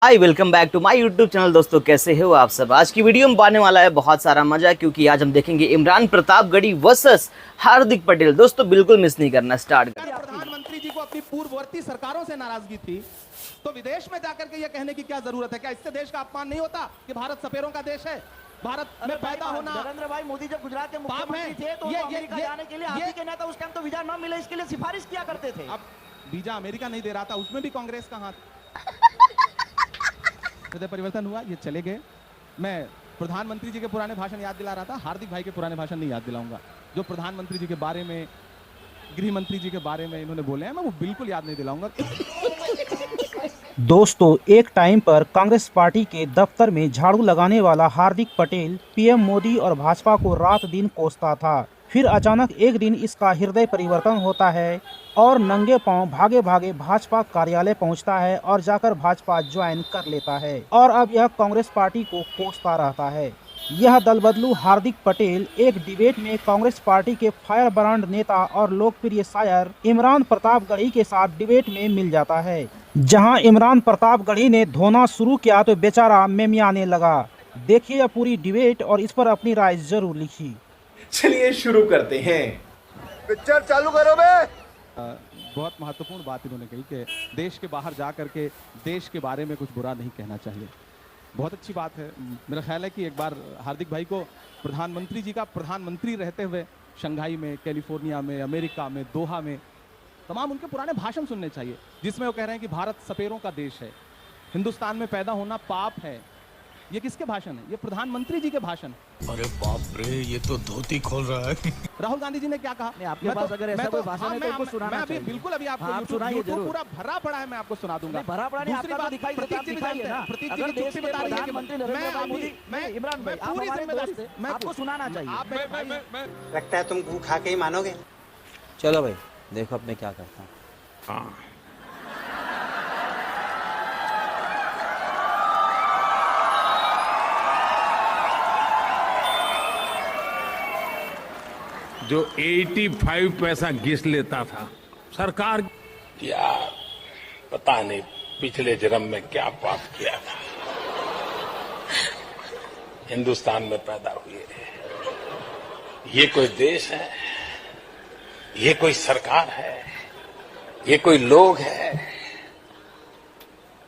Hi welcome back to my YouTube channel. दोस्तों कैसे हो आप सब। आज की वीडियो में पाने वाला है बहुत सारा मजा, क्योंकि आज हम देखेंगे इमरान प्रतापगढ़ी वर्सेस हार्दिक पटेल। दोस्तों बिल्कुल मिस नहीं करना। स्टार्ट कर। प्रधानमंत्री जी को अपनी पूर्ववर्ती सरकारों से नाराजगी थी, तो विदेश में जाकर के यह कहने की क्या जरूरत है? क्या इससे देश का अपमान नहीं होता कि भारत सपेरों का देश है? भारत में पैदा होना। नरेंद्र भाई मोदी जब गुजरात के मुख्यमंत्री थे तो अमेरिका जाने के लिए हाथी के नेता उस टाइम तो वीजा न मिले इसके लिए सिफारिश किया करते थे। अब वीजा अमेरिका नहीं दे रहा था, उसमें भी कांग्रेस का हाथ। हृदय परिवर्तन हुआ, ये चले गए। मैं प्रधानमंत्री जी के पुराने भाषण याद दिला रहा था, हार्दिक भाई के पुराने भाषण नहीं याद दिलाऊंगा। जो प्रधानमंत्री जी के बारे में, गृह मंत्री जी के बारे में इन्होंने बोले हैं, मैं वो बिल्कुल याद नहीं दिलाऊंगा। दोस्तों एक टाइम पर कांग्रेस पार्टी के दफ्तर में झाड़ू लगाने वाला हार्दिक पटेल पीएम मोदी और भाजपा को रात दिन कोसता था। फिर अचानक एक दिन इसका हृदय परिवर्तन होता है और नंगे पांव भागे भागे भाजपा कार्यालय पहुंचता है और जाकर भाजपा ज्वाइन कर लेता है और अब यह कांग्रेस पार्टी को कोसता रहता है। यह दलबदलू हार्दिक पटेल एक डिबेट में कांग्रेस पार्टी के फायर ब्रांड नेता और लोकप्रिय शायर इमरान प्रतापगढ़ी के साथ डिबेट में मिल जाता है। जहां इमरान प्रतापगढ़ी ने धोना शुरू किया तो बेचारा मेमियाने लगा। देखिए पूरी डिबेट और इस पर अपनी राय जरूर लिखिए। चलिए शुरू करते हैं। पिक्चर चालू करो बे। बहुत महत्वपूर्ण बात इन्होंने कही कि देश के बाहर जा करके देश के बारे में कुछ बुरा नहीं कहना चाहिए। बहुत अच्छी बात है। मेरा ख्याल है कि एक बार हार्दिक भाई को प्रधानमंत्री जी का प्रधानमंत्री रहते हुए शंघाई में, कैलिफोर्निया में, अमेरिका में, दोहा में तमाम उनके पुराने भाषण सुनने चाहिए, जिसमें वो कह रहे हैं कि भारत सपेरों का देश है, हिंदुस्तान में पैदा होना पाप है। ये किसके भाषण है? ये प्रधानमंत्री जी के भाषण। अरे बाप रे, ये तो धोती खोल रहा है। राहुल गांधी जी ने क्या कहा? आपके पास अगर ऐसा कोई भाषण है तो उनको सुनाना चाहिए। बिल्कुल अभी आपको आप सुनाइए जरूर। पूरा भरा पड़ा है, मैं आपको सुना दूंगा। भरा पड़ा नहीं, आपका तो दिखाई देता है, दिखाइए ना। अगर देश के प्रधानमंत्री नरेंद्र भाई मोदी, इमरान भाई, आप हमारे दोस्त हैं, आपको सुनाना चाहिए। लगता है तुम गू खा के ही मानोगे। चलो भाई देखो अब मैं क्या करता हूँ। हाँ, जो 85 पैसा घिस लेता था सरकार। यार पता नहीं पिछले जन्म में क्या पाप किया था, हिंदुस्तान में पैदा हुए। ये कोई देश है? ये कोई सरकार है? ये कोई लोग है?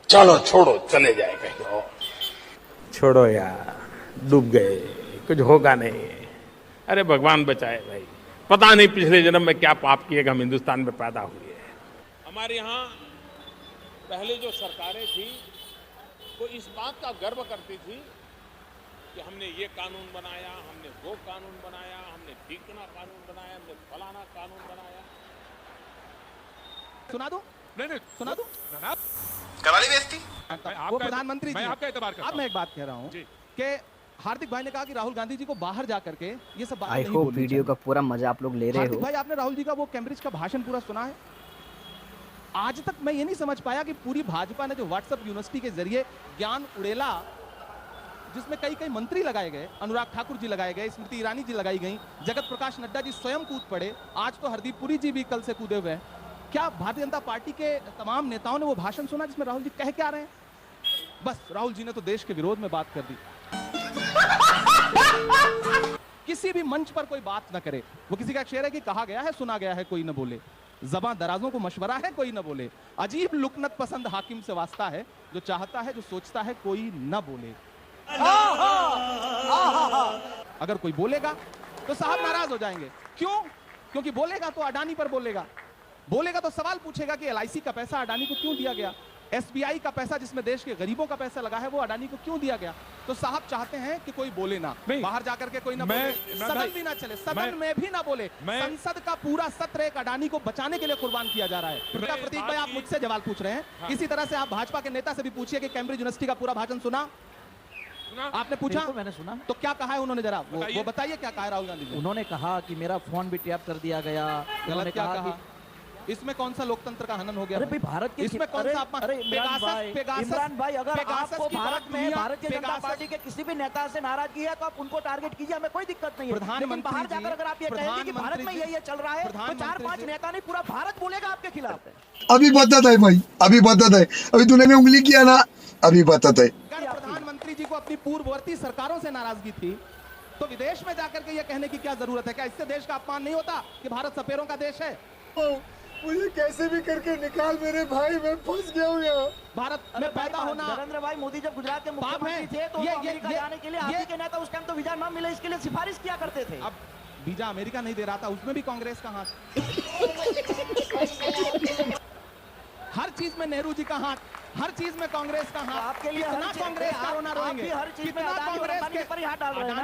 चलो छोड़ो, चले जाए कहीं और। छोड़ो यार, डूब गए, कुछ होगा नहीं। अरे भगवान बचाए भाई, पता नहीं पिछले जन्म में क्या पाप किए कि हम हिंदुस्तान में पैदा हुए। हमारे यहाँ पहले जो सरकारें थी वो इस बात का गर्व करती थी कि हमने ये कानून बनाया, हमने वो कानून बनाया, हमने ढीकना कानून बनाया, हमने फलाना कानून बनाया। सुना दूं? नहीं सुना दूं? करा ली बेइज्जती। वो प्रधानमंत्री जी। आपका एतबार करता अब मैं एक बात कह रहा हूँ कि हार्दिक भाई ने कहा कि राहुल गांधी जी को बाहर जा करके ये सब बातें आई नहीं होप बोलनी वीडियो का चाहिए। पूरा मजा आप लोग ले रहे हार्दिक हो। भाई, आपने राहुल जी का वो कैम्ब्रिज का भाषण पूरा सुना है? आज तक मैं ये नहीं समझ पाया कि पूरी भाजपा ने जो व्हाट्सएप यूनिवर्सिटी के जरिए ज्ञान उड़ेला, जिसमें कई कई मंत्री लगाए गए, अनुराग ठाकुर जी लगाए गए, स्मृति ईरानी जी लगाई गई, जगत प्रकाश नड्डा जी स्वयं कूद पड़े, आज तो हरदीप पुरी जी भी कल से कूदे हुए हैं। क्या भारतीय जनता पार्टी के तमाम नेताओं ने वो भाषण सुना जिसमें राहुल जी कह क्या रहे हैं? बस राहुल जी ने तो देश के विरोध में बात कर दी। किसी भी मंच पर कोई बात न करे। वो किसी का शेर है कि कहा गया है, सुना गया है, कोई न बोले। ज़बां दराजों को मशवरा है, कोई न बोले। अजीब लुकनत पसंद हाकिम से वास्ता है, जो चाहता है, जो सोचता है, कोई न बोले। अगर कोई बोलेगा तो साहब नाराज हो जाएंगे। क्यों? क्योंकि बोलेगा तो अडानी पर बोलेगा, बोलेगा तो सवाल पूछेगा कि एलआईसी का पैसा अडानी को क्यों दिया गया, एसबीआई का पैसा जिसमें देश के गरीबों का पैसा लगा है वो अडानी को क्यों दिया गया। तो साहब चाहते हैं कि कोई बोले ना, बाहर जाकर के कोई ना बोले, सदन भी ना चले, सदन में भी ना बोले। संसद का पूरा सत्र एक अडानी को बचाने के लिए कुर्बान किया जा रहा है। प्रतीक भाई, आप मुझसे सवाल पूछ रहे हैं, इसी तरह से आप भाजपा के नेता से भी पूछिए कि कैम्ब्रिज यूनिवर्सिटी का पूरा भाषण सुना? आपने पूछा? मैंने सुना। तो क्या कहा है उन्होंने, जरा वो बताइए क्या कहा है राहुल गांधी जी? उन्होंने कहा कि मेरा फोन भी टैप कर दिया गया। उन्होंने क्या कहा? इसमें कौन सा लोकतंत्र का हनन हो गया? अरे भाई भारत के इसमें कौन सा अपमान? अरे इमरान भाई अगर पेगासस आपको की भारत बात में दुनिया- भारतीय जनता पेगासस- पार्टी के किसी भी नेता से नाराजगी है तो आप उनको टारगेट कीजिए, हमें कोई दिक्कत नहीं है। लेकिन प्रधानमंत्री बाहर जी- जाकर अगर आप ये कहेंगे कि भारत में ये चल रहा है तो प्रधानमंत्री 4-5 जी- नेता नहीं पूरा भारत बोलेगा आपके खिलाफ। अभी बदत है भाई, अभी बदत है। अभी तूने में उंगली किया ना, अभी बदत है। अगर प्रधानमंत्री जी को अपनी पूर्ववर्ती सरकारों से नाराजगी थी तो विदेश में जाकर के ये कहने की क्या जरूरत है? क्या इससे देश का अपमान नहीं होता कि भारत सपेरों का देश है? मुझे कैसे भी करके निकाल मेरे भाई, मैं फंस गया हूँ यहाँ। भारत में पैदा होना नरेंद्र भाई मोदी जब गुजरात के पाप है। मुख्यमंत्री थे तो ये- वो अमेरिका ये- जाने के लिए आप ही के नेता उस टाइम तो वीजा न मिले इसके लिए सिफारिश किया करते थे। अब वीजा अमेरिका नहीं दे रहा था, उसमें भी कांग्रेस का हाथ। हर चीज में नेहरू जी का हाथ, हर चीज में कांग्रेस का हाथ। आपके लिए कितना हर चीज- कांग्रेस का रोना आप रोएंगे? भी हर चीज में कितना अडानी और कांग्रेस अंबानी के पर ही हाथ डाल रहे हैं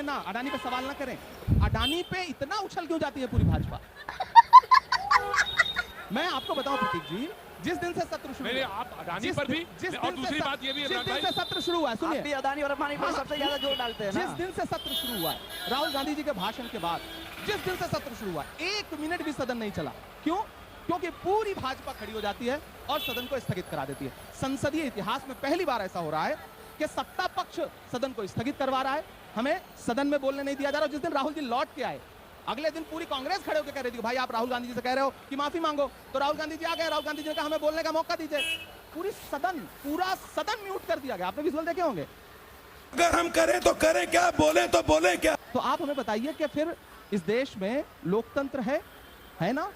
ना। अडानी पे सवाल ना करें। अडानी पे इतना उछल क्यों जाती है पूरी भाजपा? मैं आपको बताऊं प्रतीक जी, जिस दिन से सत्र शुरू मेरे हुआ- आप अडानी जिस पर भी दिन- और दूसरी बात ये भी है जिस इमरान दिन भाई, से सत्र शुरू हुआ है, आप सुनिए, भी अदानी और अंबानी पर सबसे ज्यादा जोर डालते हैं जिस ना। दिन से सत्र शुरू हुआ है, राहुल गांधी जी के भाषण के बाद जिस दिन से सत्र शुरू हुआ, 1 मिनट भी सदन नहीं चला। क्यों? क्योंकि पूरी भाजपा खड़ी हो जाती है और सदन को स्थगित करा देती है। संसदीय इतिहास में पहली बार ऐसा हो रहा है कि सत्ता पक्ष सदन को स्थगित करवा रहा है, हमें सदन में बोलने नहीं दिया जा रहा। जिस दिन राहुल जी लौट के आए, अगले दिन पूरी कांग्रेस खड़े होकर कह रही थी भाई आप राहुल गांधी जी से कह रहे हो कि माफी मांगो, तो राहुल गांधी जी आ गए। राहुल गांधी जी ने कहा हमें बोलने का मौका दीजिए। पूरा सदन म्यूट कर दिया गया। आपने विजुअल देखे होंगे। अगर हम करें तो करें क्या, बोले तो बोले क्या? तो आप हमें बताइए कि फिर इस देश में लोकतंत्र है ना?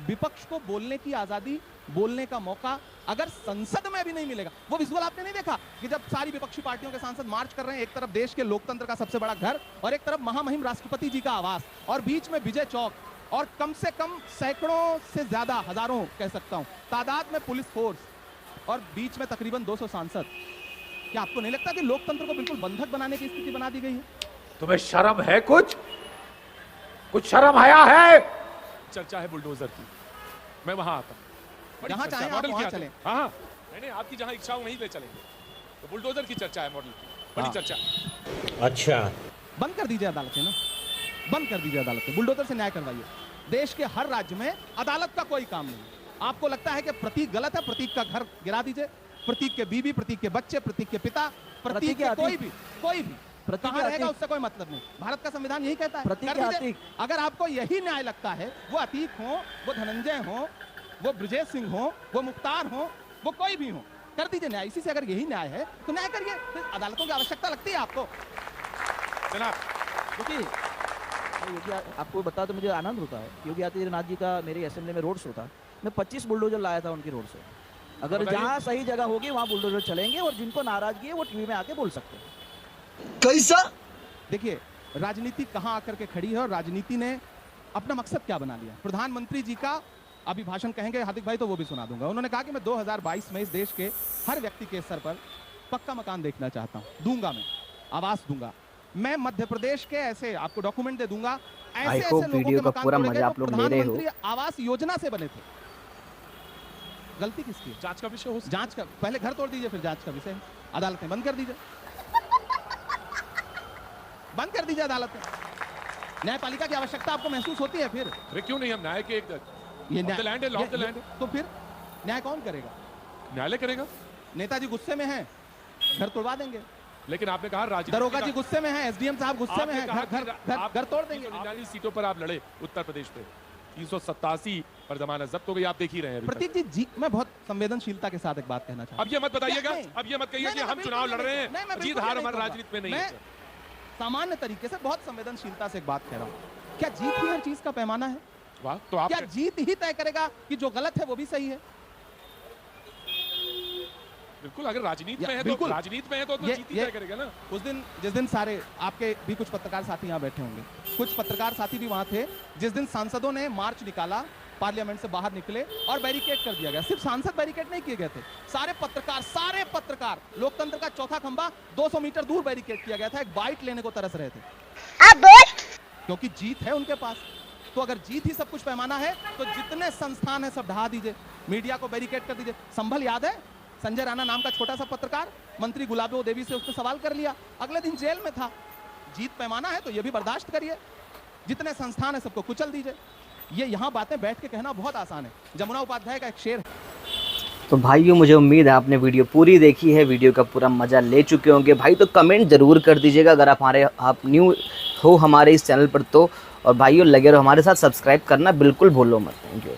विपक्ष को बोलने की आजादी, बोलने का मौका अगर संसद में भी नहीं मिलेगा। वो विजुअल आपने नहीं देखा कि जब सारी विपक्षी पार्टियों के सांसद मार्च कर रहे हैं, एक तरफ देश के लोकतंत्र का सबसे बड़ा घर और एक तरफ महामहिम राष्ट्रपति जी का आवास और बीच में विजय चौक और कम से कम सैकड़ों से ज्यादा, हजारों कह सकता हूं तादाद में पुलिस फोर्स और बीच में तकरीबन 200 सांसद। क्या आपको नहीं लगता कि लोकतंत्र को बिल्कुल बंधक बनाने की स्थिति बना दी गई है? तुम्हें शर्म है? कुछ शर्म आया है? चर्चा है बुलडोजर की, मैं वहां आता हूं। बड़ी जहां चर्चा, चाहें आप मॉडल वहां की चलें। हाँ, नहीं आपकी जहां इच्छा हो वहीं ले चलेंगे। तो बुलडोजर की चर्चा है, मॉडल की बड़ी चर्चा। अच्छा, बंद कर दीजिए अदालतें ना, बंद कर दीजिए अदालतें, बुलडोजर से न्याय करवाइए। देश के हर राज्य में अदालत का कोई काम नहीं। आपको लगता है कि प्रतीक गलत है, प्रतीक का घर गिरा दीजिए। प्रतीक के बीवी, प्रतीक के बच्चे, प्रतीक के पिता, प्रतीक के कोई भी कहां रहेगा उससे कोई मतलब नहीं। भारत का संविधान यही कहता है, प्रतीक कर के दीजिए। अतीक। अगर आपको यही न्याय लगता है, वो अतीक हो, वो धनंजय हो, वो ब्रजेश सिंह हो, वो मुख्तार हो, वो कोई भी हो, कर दीजिए न्याय। इसी से अगर यही न्याय है तो न्याय करिए। फिर अदालतों की आवश्यकता लगती है आपको? जनाब क्योंकि योगी आपको बता तो मुझे आनंद होता है। योगी आदित्यनाथ जी का मेरे असेंबली में रोड शो था, मैं 25 बुलडोजर लाया था उनकी रोड से। अगर जहां सही जगह होगी वहां बुलडोजर चलेंगे और जिनको नाराजगी है वो टीवी में आके बोल सकते हैं। कैसा? देखिए राजनीति कहां आकर के खड़ी है और राजनीति ने अपना मकसद क्या बना लिया। प्रधानमंत्री जी का अभी भाषण कहेंगे हार्दिक भाई तो वो भी सुना दूंगा। उन्होंने कहा कि मैं 2022 में इस देश के हर व्यक्ति के स्तर पर पक्का मकान देखना चाहता हूं, दूंगा, मैं आवास दूंगा, मैं मध्य प्रदेश के ऐसे आपको डॉक्यूमेंट दे दूंगा, आई होप वीडियो का पूरा मजा आप लोग ले रहे हो। आवास योजना से बने थे। गलती किसकी? जांच का विषय हो सकता जांच का, पहले घर तोड़ दीजिए फिर जांच का विषय। अदालतें बंद कर दीजिए, बंद कर दीजिए अदालतें। न्यायपालिका की आवश्यकता आपको महसूस होती है? फिर है। क्यों नहीं, हम न्याय के एक ये of the land है, law of the land है। तो फिर न्याय कौन करेगा? न्यायालय करेगा। नेताजी गुस्से में हैं, घर तोड़वा देंगे। लेकिन आपने कहा राजनीति दरोगा जी गुस्से में हैं, एसडीएम साहब गुस्से में हैं, घर तोड़ देंगे। 39 सीटों पर आप लड़े उत्तर प्रदेश पे, 387 पर जमानत जब्त हो गई, आप देख ही रहे हैं अभी तक। प्रतीक जी मैं बहुत संवेदनशीलता के साथ एक बात कहना चाहता हूं। अब ये मत बताइएगा, नहीं, अब ये मत कहिए कि नहीं, हम मैं चुनाव बिल्कुल लड़ रहे नहीं, मैं हैं, बिल्कुल जीत हार नहीं हमारी कहूंगा। राजनीति में नहीं मैं है। सामान्य तरीके से बहुत संवेदनशीलता से एक बात कह रहा हूं। क्या जीत ही हर चीज का पैमाना है? वाह, तो आप क्या जीत ही तय करेगा कि जो गलत है वो भी सही है? बिल्कुल, अगर राजनीति में है तो बिल्कुल। राजनीति में है तो जीत ही तय करेगा ना। उस दिन जिस दिन सारे आपके भी कुछ पत्रकार साथी यहाँ बैठे होंगे, कुछ पत्रकार साथी भी वहां थे जिस दिन सांसदों ने मार्च निकाला, पार्लियामेंट से बाहर निकले और बैरिकेड कर दिया गया। सिर्फ सांसद बैरिकेड नहीं किए गए थे, सारे पत्रकार, लोकतंत्र का चौथा खंभा 200 मीटर दूर बैरिकेड किया गया था। एक बाइट लेने को तरस रहे थे क्योंकि जीत है उनके पास। तो अगर जीत ही सब कुछ पैमाना है तो जितने संस्थान है सब ढहा दीजिए, मीडिया को बैरिकेड कर दीजिए। संभल याद है, संजय राणा नाम का छोटा सा पत्रकार मंत्री गुलाबो देवी से उसने सवाल कर लिया, अगले दिन जेल में था। जीत पैमाना है तो ये भी बर्दाश्त करिए। जितने संस्थान है सबको कुचल दीजिए। ये यहाँ बातें बैठ के कहना बहुत आसान है। जमुना उपाध्याय का एक शेर है। तो भाइयों मुझे उम्मीद है आपने वीडियो पूरी देखी है, वीडियो का पूरा मज़ा ले चुके होंगे भाई। तो कमेंट ज़रूर कर दीजिएगा अगर आप न्यू हो हमारे इस चैनल पर तो। और भाइयों लगे रहो हमारे साथ, सब्सक्राइब करना बिल्कुल भूलो मत। Thank you.